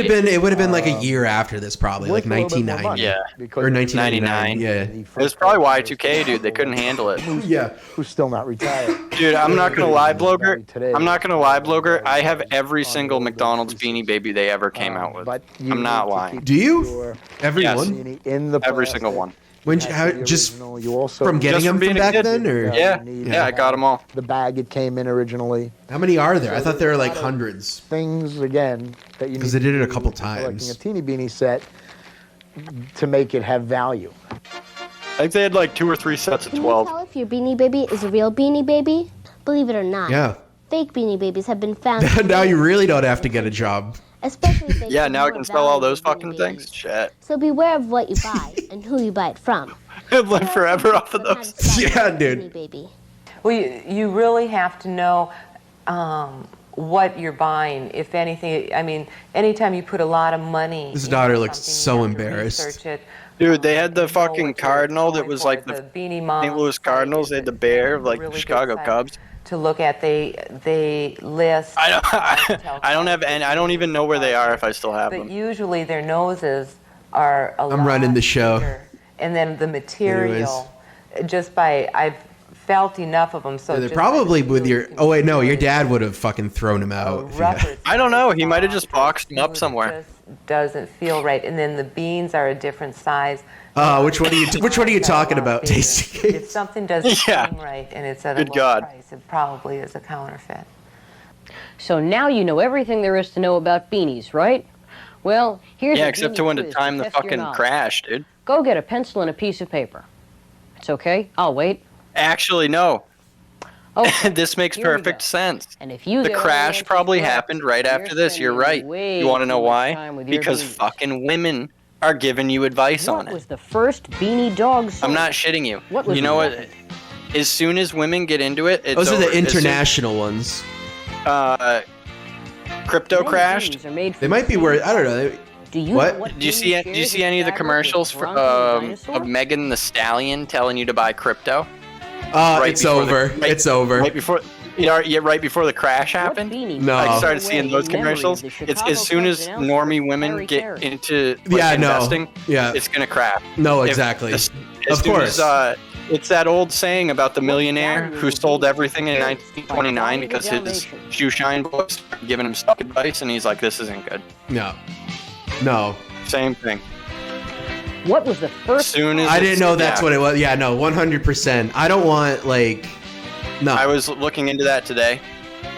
have been like a year after this, probably like 1990. Yeah, or 1999. Yeah, it was probably Y2K, dude. They couldn't handle it. Yeah, who's still not retired. Dude, I'm not gonna lie, Blogger. I'm not gonna lie, Blogger. I have every single McDonald's Beanie Baby they ever came out with. I'm not lying. Do you? Every one? Every single one. When just from getting them from back then, or yeah, I got them all. The bag it came in originally. How many are there? I thought there were like hundreds. Things again that you because they did it a couple times. Collecting a teeny beanie set to make it have value. I think they had like 2 or 3 sets of 12. Can you tell if your Beanie Baby is a real Beanie Baby? Believe it or not. Yeah. Fake Beanie Babies have been found. Now you really don't have to get a job. Especially if they yeah, now I more can sell all value those than fucking Beanie things. Babies. Shit. So beware of what you buy and who you buy it from. I've lived forever off of those. Yeah, dude. Beanie Baby. Well, you really have to know what you're buying, if anything. I mean, anytime you put a lot of money. His daughter looks so embarrassed. Dude, they had the fucking Cardinal that was like the Beanie St. Louis Cardinals. They had the bear, like the Chicago Cubs. To look at, they list. I don't have any. I don't even know where they are if I still have But them. usually their noses are a lot I'm running the show. bigger. And then the material, I've felt enough of them. So They're probably with your. Oh wait, no, your dad would have fucking thrown him out. I don't know. He might have just boxed them up somewhere. Doesn't feel right. And then the beans are a different size. Which one are you talking about, Tasty? If something doesn't seem right and it's at a low price, it probably is a counterfeit. So now you know everything there is to know about beanies, right? Well, here's Yeah, a except beanie to when the quiz time the test your fucking knowledge. crash, dude. Go get a pencil and a piece of paper. It's okay. I'll wait. Actually, no. Okay, this makes here we perfect go. sense. And if you The get all crash answers probably correct, happened right you're after this. You're spending right. way You want to know too much why? time with your Because beanies. fucking women are giving you advice on What it. was the first beanie dog sold? I'm not shitting you. What was You know the what? As soon as women get into it, it's Those are over. the As soon- international ones. Crypto Many crashed. beanies are made They from might be worth. I don't know. Do you What? know what Do you see? beanie Do you shares see its any of the fabric with commercials Bronco the dinosaur? of Megan the Stallion telling you to buy crypto? It's before over. It's over. Right before. Right before the crash happened. No. I started seeing away those in memory of commercials. the It's Chicago as soon as Cubs announcer, normie women Harry get Carey. into Yeah, no. investing, Yeah. it's gonna crash. No, If- exactly. as Of soon course. as, it's that old saying about the millionaire who sold everything in 1929 because his shoe shine boys started giving him stock advice, and he's like, "This isn't good." No. Same thing. What was the first? Soon as I didn't know it's- that's yeah. what it was. Yeah, no, 100%. I don't want like. No. I was looking into that today.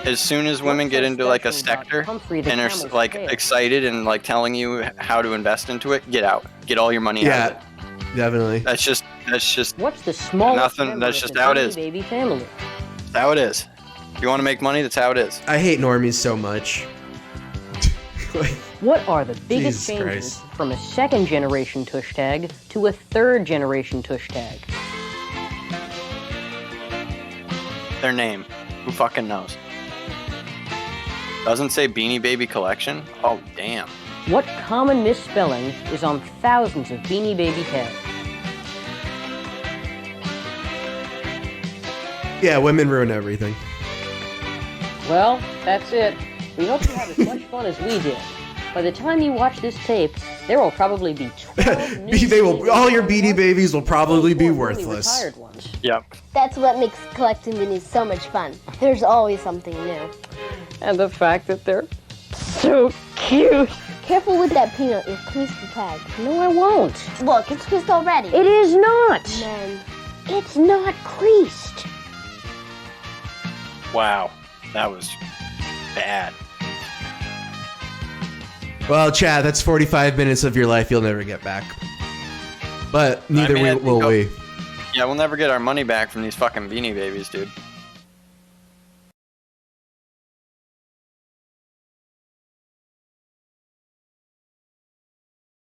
As soon as women get into like a sector and are like excited and like telling you how to invest into it, get out. Get all your money out of it. Definitely. That's just What's the smallest nothing. member That's of just the how it Beanie is. Baby family? That's how it is. If you want to make money, that's how it is. I hate normies so much. What are the biggest Jesus changes Christ. from a second generation tush tag to a third generation tush tag? Their name. Who fucking knows? Doesn't say Beanie Baby Collection? Oh, damn. What common misspelling is on thousands of Beanie Baby heads? Yeah, women ruin everything. Well, that's it. We hope you had as much fun as we did. By the time you watch this tape, there will probably be 12 new all your Beanie Babies will probably be worthless. retired ones. Yep. That's what makes collecting beanies so much fun. There's always something new. And the fact that they're so cute. Careful with that peanut, you'll crease the tag. No, I won't. Look, it's creased already. It is not. Then It's not creased. Wow. That was bad. Well, Chad, that's 45 minutes of your life you'll never get back. But neither will we. Yeah, we'll never get our money back from these fucking Beanie Babies, dude.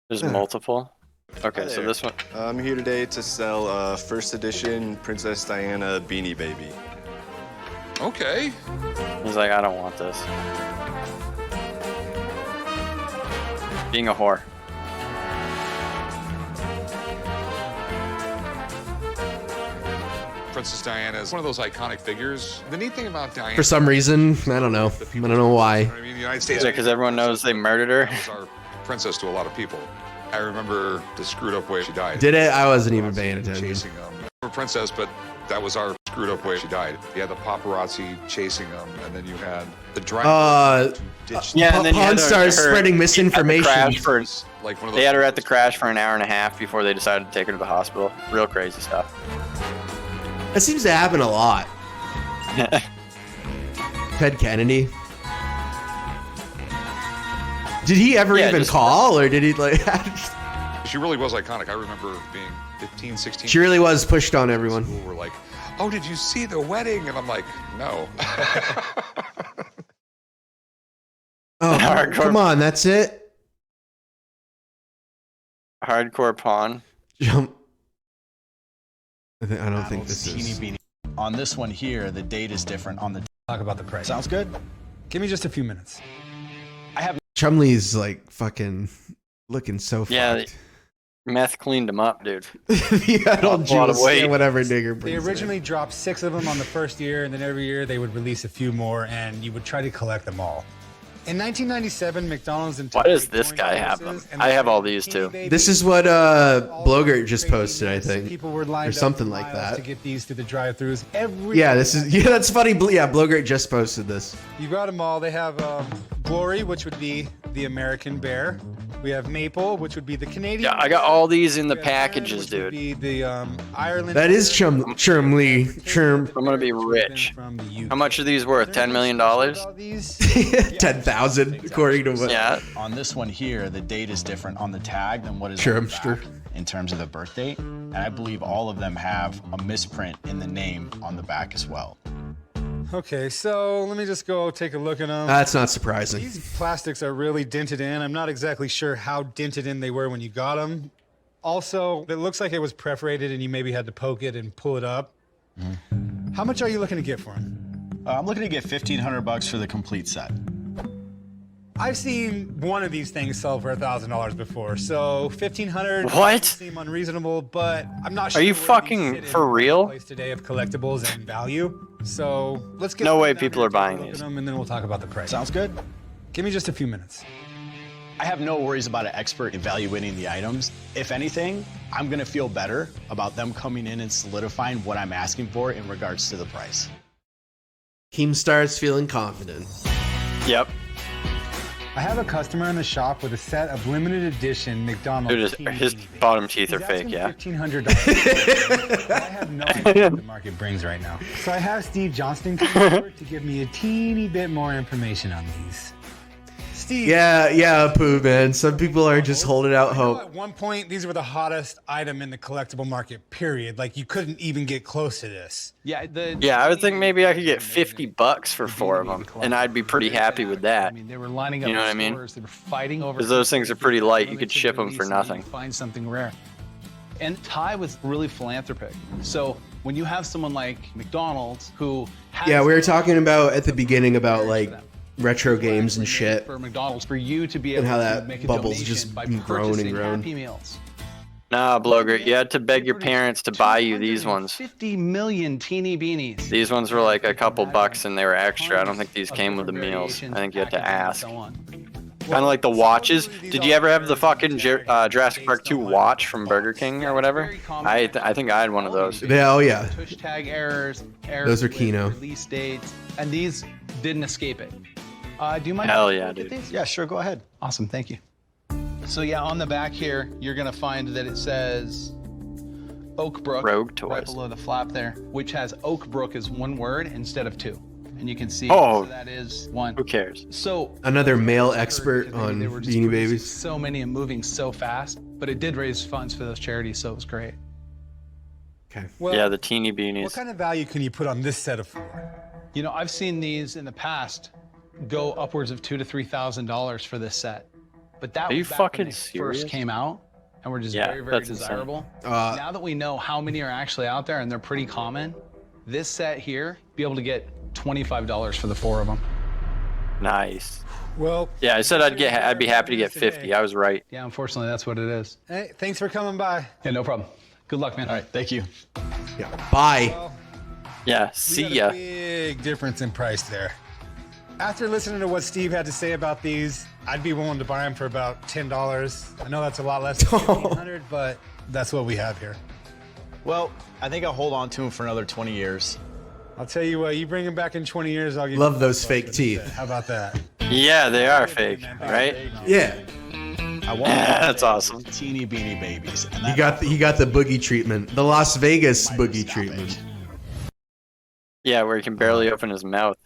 There's multiple. Okay, so this one. I'm here today to sell first edition Princess Diana Beanie Baby. Okay. He's like, I don't want this. Being a whore. Princess Diana is one of those iconic figures. The neat thing about Diana... For some reason, I don't know. I don't know why. I mean, the United States... Yeah, because everyone knows they murdered her. ...was our princess to a lot of people. I remember the screwed up way she died. Did it? I wasn't even paying attention. Chasing a princess, but that was our screwed up way she died. You had the paparazzi chasing them, and then you had the driver. Yeah, and then Pawn Stars spreading misinformation. They had her at the crash for an hour and a half before they decided to take her to the hospital. Real crazy stuff. That seems to happen a lot. Ted Kennedy. Did he ever even call, or did he like... She really was iconic. I remember being 15, 16. She really was pushed on everyone. We're like, oh, did you see the wedding? And I'm like, no. Oh, come on, that's it? Hardcore pawn. Jump. I don't think this is... Beanie. On this one here, the date is different on the... Talk about the price. Sounds good? Give me just a few minutes. I have... Chumley's like fucking looking so fucked. Meth cleaned him up, dude. The adult juice, whatever nigger They brings originally in. dropped 6 of them on the first year, and then every year they would release a few more, and you would try to collect them all. In 1997, McDonald's and Why does this guy have them? I have all these too. This is what Blogert just posted, I think, people were lined or something like to that. get these through the drive-thrus. Every Yeah, this is that's funny. Yeah, Blogert just posted this. You got them all. They have Glory, which would be the American bear. We have Maple, which would be the Canadian. Yeah, I got all these in the packages, dude. Be the Ireland. That is Chumley. I'm gonna be rich. How much are these worth? $10 million? 10,000, according to what? Yeah. On this one here, the date is different on the tag than what is Sure, on the sure. back in terms of the birth date. And I believe all of them have a misprint in the name on the back as well. Okay, so let me just go take a look at them. That's not surprising. These plastics are really dented in. I'm not exactly sure how dented in they were when you got them. Also, it looks like it was perforated and you maybe had to poke it and pull it up. How much are you looking to get for them? I'm looking to get $1,500 for the complete set. I've seen one of these things sell for $1,000 before, so $1,500 What? doesn't seem unreasonable, but I'm not sure. Are you where fucking these sit for in real? the place today of collectibles and value. So let's get No way down people here, are buying take a look these. at them, and then we'll talk about the price. Sounds good? Give me just a few minutes. I have no worries about an expert evaluating the items. If anything, I'm gonna feel better about them coming in and solidifying what I'm asking for in regards to the price. Keemstar's feeling confident. Yep. I have a customer in the shop with a set of limited edition McDonald's. Dude, his bottom teeth are fake, yeah. $1,500. I have no idea what the market brings right now. So I have Steve Johnston come over to give me a teeny bit more information on these. Steve. Yeah, Pooh, man. Some people are just holding out hope. At one point, these were the hottest item in the collectible market, period. Like, you couldn't even get close to this. Yeah, I would think maybe I could get $50 for 4 of them, and I'd be pretty happy with that. I mean, they were lining up You know what I in mean? stores, they were fighting over. Because those things are pretty light. You could ship them release for and nothing. you find something rare. And Ty was really philanthropic. So when you have someone like McDonald's who has Yeah, we were talking about at the beginning about like retro games and shit. For McDonald's, for you to be And able how to that make a bubble's donation just by grown and purchasing grown. Happy Meals. Nah, Blogger, you had to beg your parents to buy you these ones. 50 million teeny beanies. These ones were like a couple bucks and they were extra. I don't think these came with the meals. I think you had to ask. Kind of like the watches. Did you ever have the fucking Jurassic Park 2 watch from Burger King or whatever? I think I had one of those. Yeah, oh yeah. Tush tag errors Those are with Kino. release dates, and these didn't escape it. Do you mind? Hell if I yeah, look at dude. these? Yeah, sure. Go ahead. Awesome. Thank you. So yeah, on the back here, you're gonna find that it says Oak Brook Rogue Toys. right below the flap there, which has Oak Brook as one word instead of two. And you can see Oh, so that is one. Who cares? So Another male expert on they were just Beanie releasing Babies. so many and moving so fast, but it did raise funds for those charities, so it was great. Okay. Well, Yeah, the teeny beanies. what kind of value can you put on this set of 4? You know, I've seen these in the past go upwards of $2,000 to $3,000 for this set. But that Are you was back fucking when they serious? first came out and were just Yeah, very, very that's insane. desirable. Now that we know how many are actually out there and they're pretty common, this set here, be able to get $25 for the 4 of them. Nice. Well, Yeah, I said I'd be happy to get 50. I was right. Yeah, unfortunately, that's what it is. hey, thanks for coming by. Yeah, no problem. Good luck, man. All right, thank you. Yeah. Bye. Well, Yeah, see we got ya. a big difference in price there. After listening to what Steve had to say about these, I'd be willing to buy them for about $10. I know that's a lot less than $1,500, but that's what we have here. Well, I think I'll hold on to him for another 20 years. I'll tell you what, you bring them back in 20 years, I'll give Love you those fake teeth. How about that? Yeah, they are fake, right? Yeah. I want That's awesome. teeny beanie babies. And He got the boogie treatment. The Las Vegas boogie treatment. Yeah, where he can barely open his mouth.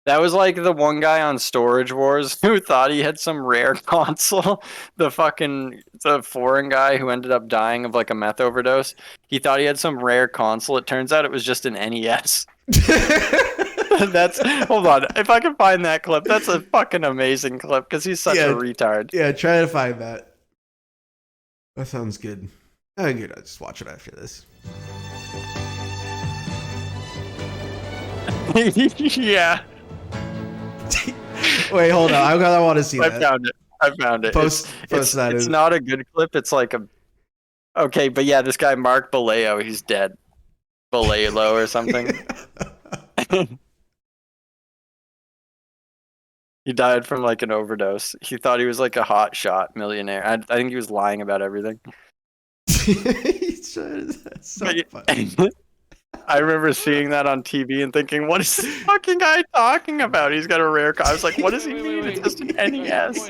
That was like the one guy on Storage Wars who thought he had some rare console. The foreign guy who ended up dying of like a meth overdose. He thought he had some rare console. It turns out it was just an NES. Hold on. If I can find that clip, that's a fucking amazing clip because he's such a retard. Yeah, try to find that. That sounds good. Oh, good. I'll just watch it after this. Yeah. Wait, hold on. I want to see that. I found it. Post that. It's not a good clip. It's like a. Okay, but yeah, this guy Mark Baleo, he's dead. Balelo or something. He died from like an overdose. He thought he was like a hot shot millionaire. I think he was lying about everything. That's so funny. I remember seeing that on TV and thinking, what is this fucking guy talking about? He's got a rare car. I was like, what does he mean? It's just an NES.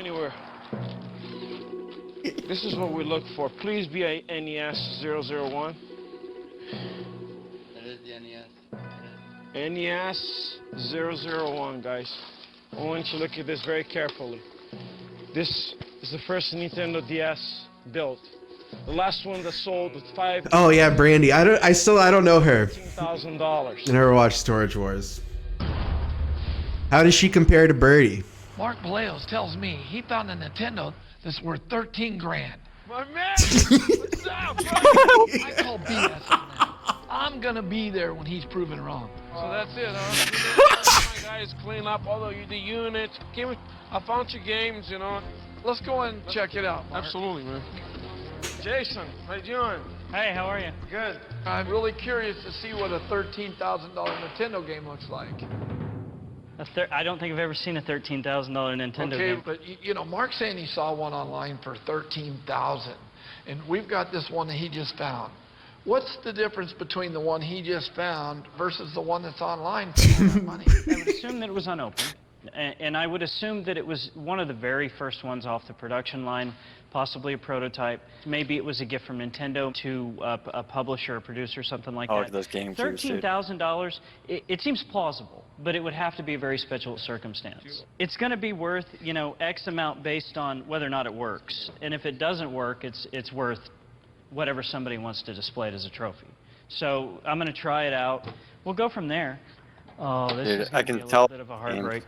This is what we look for. Please be a NES 001. That is the NES. NES 001, guys. I want you to look at this very carefully. This is the first Nintendo DS built. The last one that sold was Oh yeah, Brandy. I don't know her. $15,000. I never watched Storage Wars. How does she compare to Birdie? Mark Blales tells me he found a Nintendo that's worth 13 grand. My man! What's up, bro? I call BS on that. I'm gonna be there when he's proven wrong. So that's it, huh? My guys clean up all the units. I found your games, you know. Let's go and check it out, Mark. Absolutely, man. Jason, how you doing? Hey, how are you? Good. I'm really curious to see what a $13,000 Nintendo game looks like. I don't think I've ever seen a $13,000 Nintendo game. Okay, but you know, Mark's saying he saw one online for $13,000, and we've got this one that he just found. What's the difference between the one he just found versus the one that's online for that money? I would assume that it was unopened, and I would assume that it was one of the very first ones off the production line, possibly a prototype. Maybe it was a gift from Nintendo to a publisher, a producer, something like that. Those games. $13,000, it seems plausible, but it would have to be a very special circumstance. It's going to be worth, you know, X amount based on whether or not it works. And if it doesn't work, it's worth whatever somebody wants to display it as a trophy. So I'm going to try it out. We'll go from there. Oh, this is going to be a little bit of a heartbreak.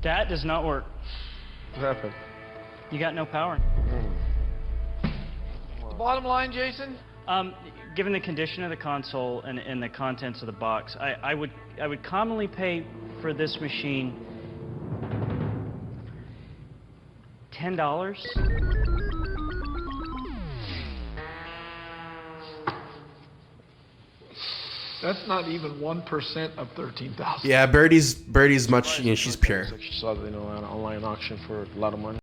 That does not work. What happened? You got no power. The bottom line, Jason? Given the condition of the console and the contents of the box, I would commonly pay for this machine $10. That's not even 1% of 13,000. Yeah, Birdie's much. You know, she's pure. She saw the online auction for a lot of money.